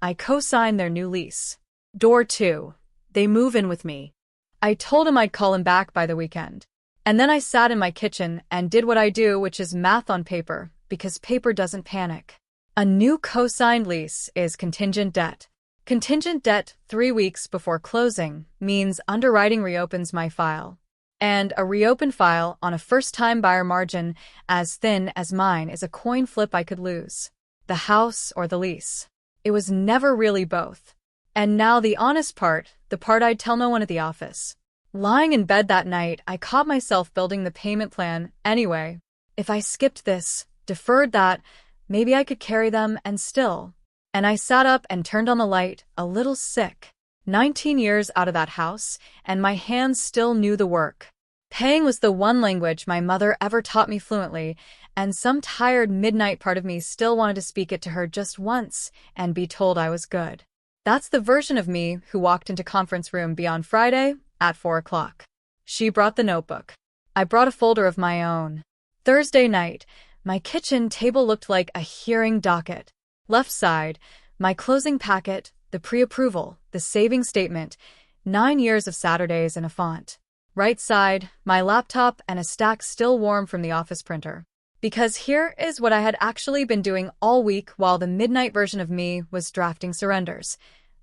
I co-signed their new lease. Door 2. They move in with me. I told him I'd call him back by the weekend. And then I sat in my kitchen and did what I do, which is math on paper, because paper doesn't panic. A new co-signed lease is contingent debt. Contingent debt 3 weeks before closing means underwriting reopens my file. And a reopened file on a first-time buyer margin as thin as mine is a coin flip I could lose. The house or the lease. It was never really both. And now the honest part, the part I'd tell no one at the office. Lying in bed that night, I caught myself building the payment plan anyway. If I skipped this, deferred that, maybe I could carry them and still. And I sat up and turned on the light, a little sick. 19 years out of that house, and my hands still knew the work. Paying was the one language my mother ever taught me fluently, and some tired midnight part of me still wanted to speak it to her just once and be told I was good. That's the version of me who walked into conference room beyond Friday at 4 o'clock. She brought the notebook. I brought a folder of my own. Thursday night, my kitchen table looked like a hearing docket. Left side, my closing packet, the pre-approval, the saving statement, 9 years of Saturdays in a font. Right side, my laptop and a stack still warm from the office printer. Because here is what I had actually been doing all week while the midnight version of me was drafting surrenders.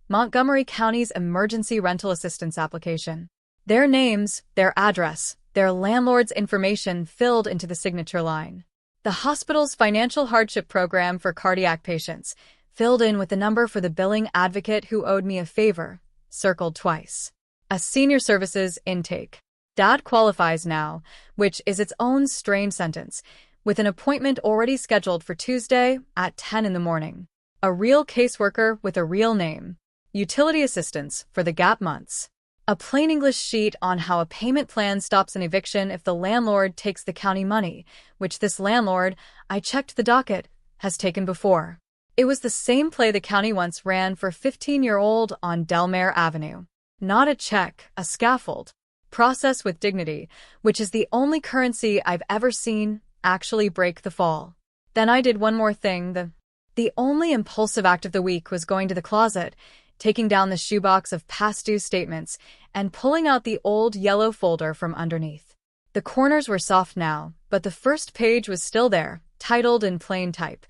Montgomery County's emergency rental assistance application. Their names, their address, their landlord's information filled into the signature line. The hospital's financial hardship program for cardiac patients, filled in with the number for the billing advocate who owed me a favor, circled twice. A senior services intake. Dad qualifies now, which is its own strange sentence, with an appointment already scheduled for Tuesday at 10 in the morning. A real caseworker with a real name. Utility assistance for the gap months. A plain English sheet on how a payment plan stops an eviction if the landlord takes the county money, which this landlord, I checked the docket, has taken before. It was the same play the county once ran for 15-year-old on Delmare Avenue. Not a check, a scaffold. Process with dignity, which is the only currency I've ever seen actually break the fall. Then I did one more thing. The only impulsive act of the week was going to the closet, taking down the shoebox of past due statements, and pulling out the old yellow folder from underneath. The corners were soft now, but the first page was still there, titled in plain type,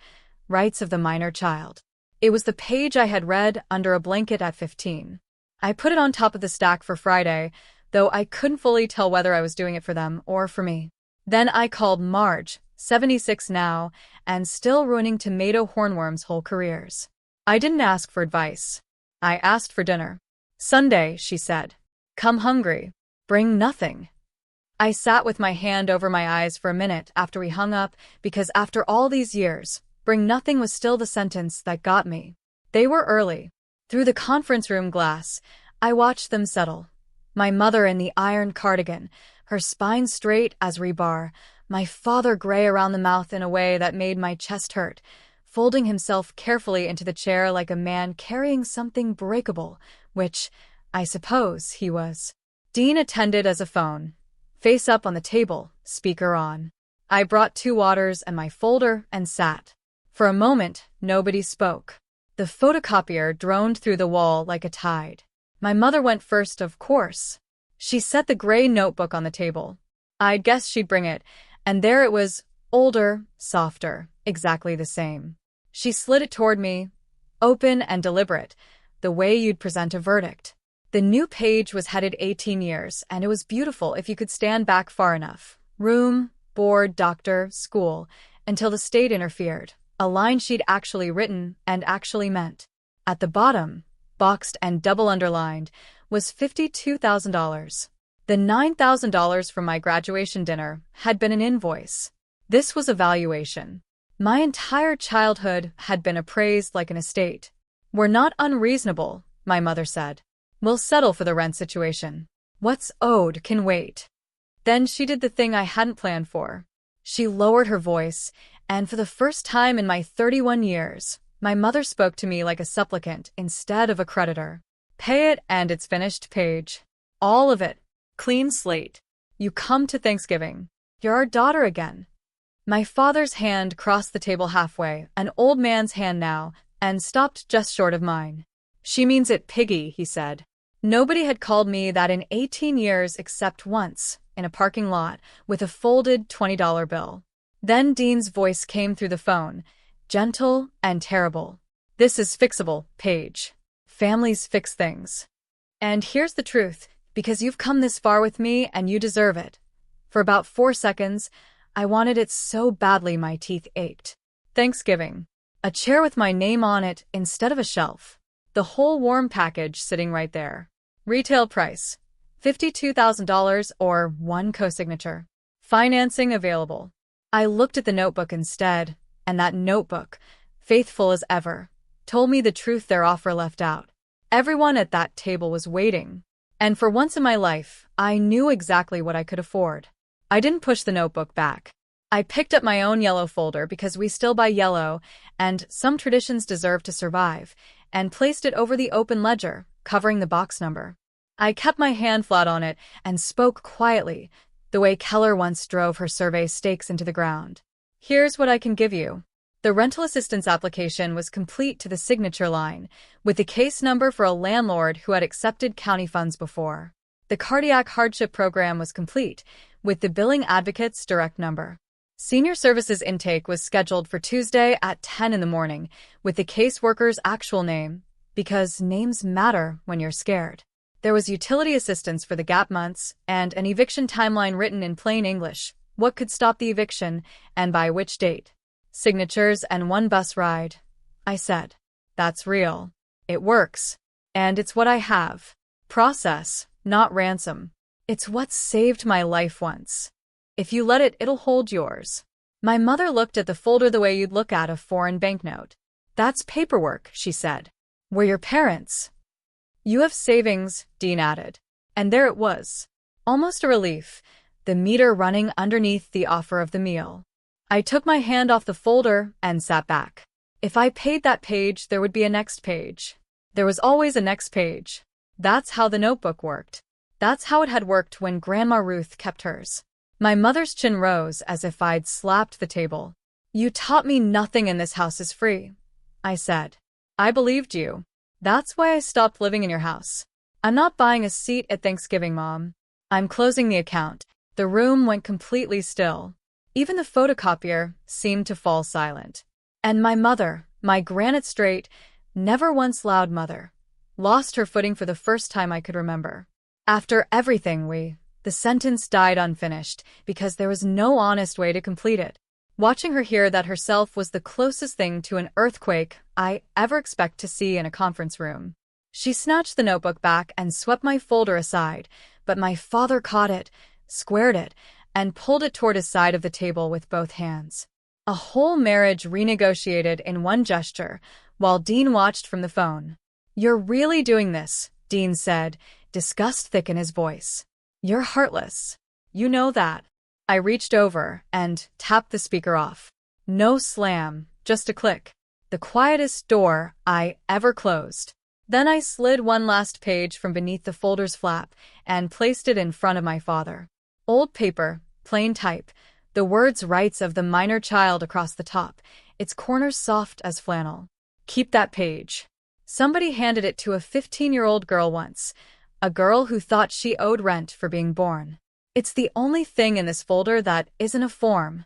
Rights of the Minor Child. It was the page I had read under a blanket at 15. I put it on top of the stack for Friday, though I couldn't fully tell whether I was doing it for them or for me. Then I called Marge, 76 now, and still ruining tomato hornworms' whole careers. I didn't ask for advice. I asked for dinner. Sunday, she said. Come hungry. Bring nothing. I sat with my hand over my eyes for a minute after we hung up because after all these years, bring nothing was still the sentence that got me. They were early. Through the conference room glass, I watched them settle. My mother in the iron cardigan, her spine straight as rebar, my father gray around the mouth in a way that made my chest hurt, folding himself carefully into the chair like a man carrying something breakable, which, I suppose, he was. Dean attended as a phone. Face up on the table, speaker on. I brought 2 waters and my folder and sat. For a moment, nobody spoke. The photocopier droned through the wall like a tide. My mother went first, of course. She set the gray notebook on the table. I'd guessed she'd bring it, and there it was, older, softer, exactly the same. She slid it toward me, open and deliberate, the way you'd present a verdict. The new page was headed 18 years, and it was beautiful if you could stand back far enough. Room, board, doctor, school, until the state interfered. A line she'd actually written and actually meant. At the bottom, boxed and double underlined, was $52,000. The $9,000 from my graduation dinner had been an invoice. This was a valuation. My entire childhood had been appraised like an estate. We're not unreasonable, my mother said. We'll settle for the rent situation. What's owed can wait. Then she did the thing I hadn't planned for. She lowered her voice, and for the first time in my 31 years, my mother spoke to me like a supplicant instead of a creditor. Pay it and it's finished, Paige. All of it. Clean slate. You come to Thanksgiving. You're our daughter again. My father's hand crossed the table halfway, an old man's hand now, and stopped just short of mine. She means it, Piggy, he said. Nobody had called me that in 18 years except once, in a parking lot, with a folded $20 bill. Then Dean's voice came through the phone, gentle and terrible. This is fixable, Paige. Families fix things. And here's the truth, because you've come this far with me and you deserve it. For about 4 seconds, I wanted it so badly my teeth ached. Thanksgiving. A chair with my name on it instead of a shelf. The whole warm package sitting right there. Retail price. $52,000 or 1 co-signature. Financing available. I looked at the notebook instead, and that notebook, faithful as ever, told me the truth their offer left out. Everyone at that table was waiting. And for once in my life, I knew exactly what I could afford. I didn't push the notebook back. I picked up my own yellow folder because we still buy yellow, and some traditions deserve to survive, and placed it over the open ledger, covering the box number. I kept my hand flat on it and spoke quietly, the way Keller once drove her survey stakes into the ground. Here's what I can give you. The rental assistance application was complete to the signature line, with the case number for a landlord who had accepted county funds before. The cardiac hardship program was complete, with the billing advocate's direct number. Senior services intake was scheduled for Tuesday at 10 in the morning, with the caseworker's actual name, because names matter when you're scared. There was utility assistance for the gap months, and an eviction timeline written in plain English, what could stop the eviction, and by which date. Signatures and 1 bus ride. I said, that's real. It works. And it's what I have. Process, not ransom. It's what saved my life once. If you let it, it'll hold yours. My mother looked at the folder the way you'd look at a foreign banknote. That's paperwork, she said. We're your parents. You have savings, Dean added. And there it was. Almost a relief, the meter running underneath the offer of the meal. I took my hand off the folder and sat back. If I paid that page, there would be a next page. There was always a next page. That's how the notebook worked. That's how it had worked when Grandma Ruth kept hers. My mother's chin rose as if I'd slapped the table. You taught me nothing in this house is free, I said. I believed you. That's why I stopped living in your house. I'm not buying a seat at Thanksgiving, Mom. I'm closing the account. The room went completely still. Even the photocopier seemed to fall silent. And my mother, my granite straight, never once loud mother, lost her footing for the first time I could remember. After everything the sentence died unfinished because there was no honest way to complete it. Watching her hear that herself was the closest thing to an earthquake I ever expect to see in a conference room. She snatched the notebook back and swept my folder aside, but my father caught it, squared it, and pulled it toward his side of the table with both hands. A whole marriage renegotiated in one gesture, while Dean watched from the phone. You're really doing this, Dean said, disgust thick in his voice. You're heartless. You know that. I reached over and tapped the speaker off. No slam, just a click. The quietest door I ever closed. Then I slid one last page from beneath the folder's flap and placed it in front of my father. Old paper, plain type, the words rights of the minor child across the top, its corners soft as flannel. Keep that page. Somebody handed it to a 15-year-old girl once, a girl who thought she owed rent for being born. It's the only thing in this folder that isn't a form.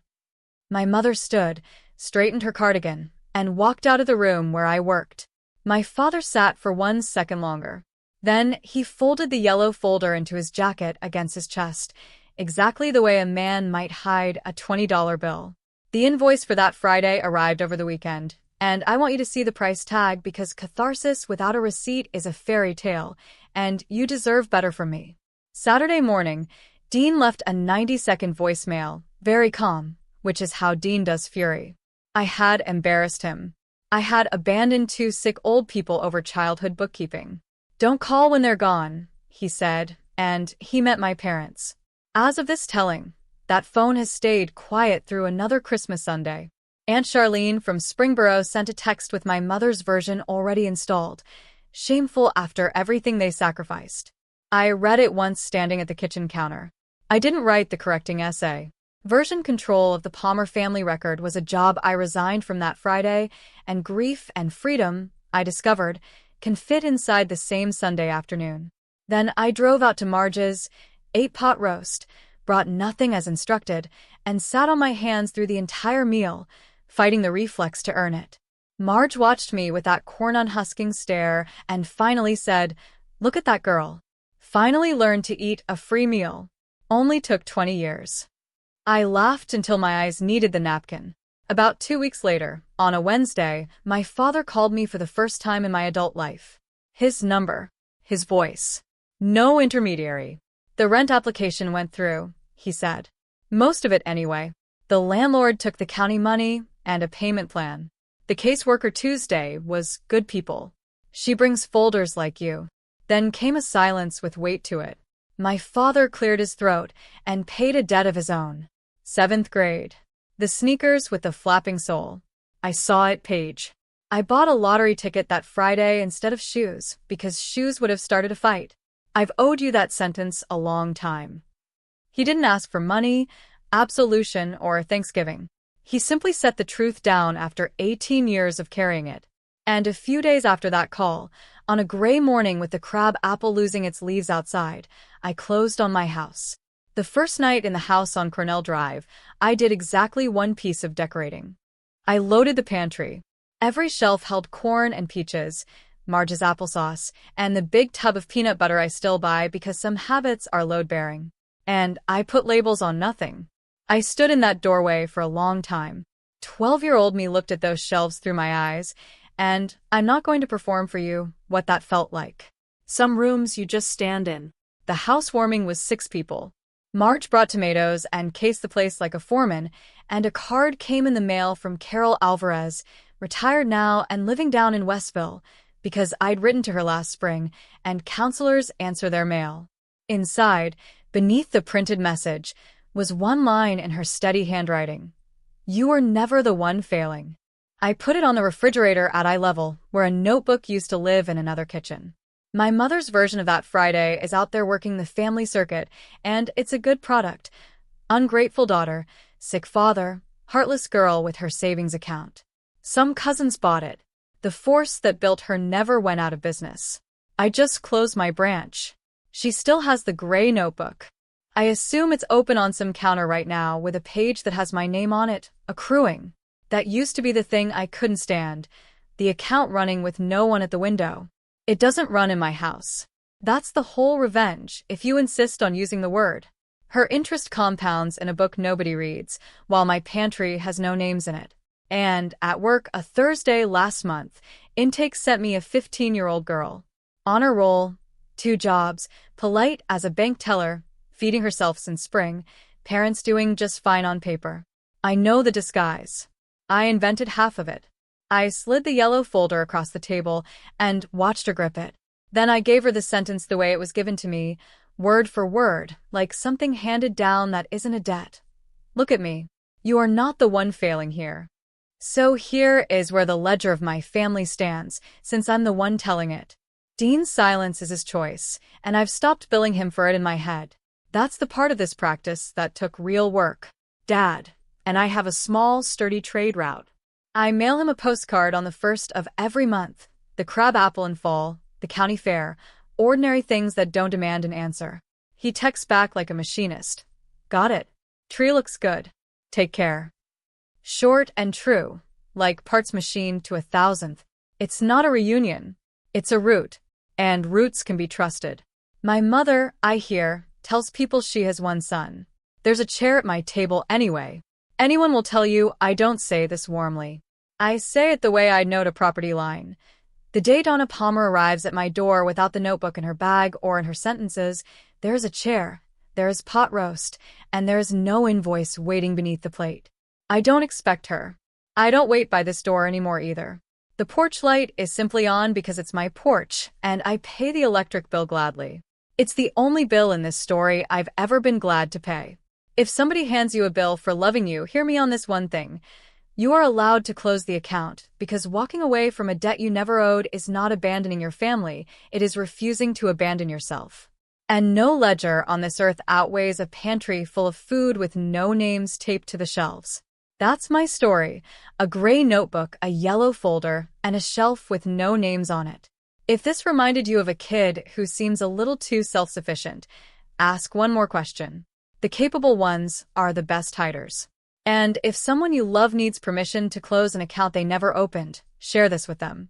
My mother stood, straightened her cardigan, and walked out of the room where I worked. My father sat for 1 second longer. Then he folded the yellow folder into his jacket against his chest, exactly the way a man might hide a $20 bill. The invoice for that Friday arrived over the weekend, and I want you to see the price tag because catharsis without a receipt is a fairy tale, and you deserve better from me. Saturday morning, Dean left a 90-second voicemail, very calm, which is how Dean does fury. I had embarrassed him. I had abandoned 2 sick old people over childhood bookkeeping. Don't call when they're gone, he said, and he meant my parents. As of this telling, that phone has stayed quiet through another Christmas Sunday. Aunt Charlene from Springboro sent a text with my mother's version already installed. Shameful after everything they sacrificed. I read it once standing at the kitchen counter. I didn't write the correcting essay. Version control of the Palmer family record was a job I resigned from that Friday, and grief and freedom, I discovered, can fit inside the same Sunday afternoon. Then I drove out to Marge's, ate pot roast, brought nothing as instructed, and sat on my hands through the entire meal, fighting the reflex to earn it. Marge watched me with that corn-unhusking stare and finally said, "Look at that girl. Finally learned to eat a free meal. Only took 20 years." I laughed until my eyes needed the napkin. About 2 weeks later, on a Wednesday, my father called me for the first time in my adult life. His number. His voice. No intermediary. The rent application went through, he said. Most of it anyway. The landlord took the county money and a payment plan. The caseworker Tuesday was good people. She brings folders like you. Then came a silence with weight to it. My father cleared his throat and paid a debt of his own. 7th grade. The sneakers with the flapping sole. I saw it, Paige. I bought a lottery ticket that Friday instead of shoes because shoes would have started a fight. I've owed you that sentence a long time. He didn't ask for money, absolution, or Thanksgiving. He simply set the truth down after 18 years of carrying it. And a few days after that call, on a gray morning with the crab apple losing its leaves outside, I closed on my house. The first night in the house on Cornell Drive, I did exactly one piece of decorating. I loaded the pantry. Every shelf held corn and peaches, Marge's applesauce, and the big tub of peanut butter I still buy because some habits are load-bearing. And I put labels on nothing. I stood in that doorway for a long time. 12-year-old me looked at those shelves through my eyes, and I'm not going to perform for you what that felt like. Some rooms you just stand in. The housewarming was 6 people. Marge brought tomatoes and cased the place like a foreman, and a card came in the mail from Carol Alvarez, retired now and living down in Westville, because I'd written to her last spring, and counselors answer their mail. Inside, beneath the printed message, was one line in her steady handwriting. "You are never the one failing." I put it on the refrigerator at eye level, where a notebook used to live in another kitchen. My mother's version of that Friday is out there working the family circuit, and it's a good product. Ungrateful daughter, sick father, heartless girl with her savings account. Some cousins bought it. The force that built her never went out of business. I just closed my branch. She still has the gray notebook. I assume it's open on some counter right now with a page that has my name on it, accruing. That used to be the thing I couldn't stand, the account running with no one at the window. It doesn't run in my house. That's the whole revenge, if you insist on using the word. Her interest compounds in a book nobody reads, while my pantry has no names in it. And, at work a Thursday last month, intake sent me a 15-year-old girl. Honor roll, 2 jobs, polite as a bank teller, feeding herself since spring, parents doing just fine on paper. I know the disguise. I invented half of it. I slid the yellow folder across the table and watched her grip it. Then I gave her the sentence the way it was given to me, word for word, like something handed down that isn't a debt. Look at me. You are not the one failing here. So here is where the ledger of my family stands, since I'm the one telling it. Dean's silence is his choice, and I've stopped billing him for it in my head. That's the part of this practice that took real work. Dad, and I have a small, sturdy trade route. I mail him a postcard on the 1st of every month, the crab apple in fall, the county fair, ordinary things that don't demand an answer. He texts back like a machinist. Got it. Tree looks good. Take care. Short and true, like parts machined to 1,000th. It's not a reunion. It's a route, and roots can be trusted. My mother, I hear, tells people she has one son. There's a chair at my table anyway. Anyone will tell you I don't say this warmly. I say it the way I'd note a property line. The day Donna Palmer arrives at my door without the notebook in her bag or in her sentences, there's a chair, there's pot roast, and there's no invoice waiting beneath the plate. I don't expect her. I don't wait by this door anymore either. The porch light is simply on because it's my porch, and I pay the electric bill gladly. It's the only bill in this story I've ever been glad to pay. If somebody hands you a bill for loving you, hear me on this one thing. You are allowed to close the account, because walking away from a debt you never owed is not abandoning your family, it is refusing to abandon yourself. And no ledger on this earth outweighs a pantry full of food with no names taped to the shelves. That's my story, a gray notebook, a yellow folder, and a shelf with no names on it. If this reminded you of a kid who seems a little too self-sufficient, ask one more question. The capable ones are the best hiders. And if someone you love needs permission to close an account they never opened, share this with them.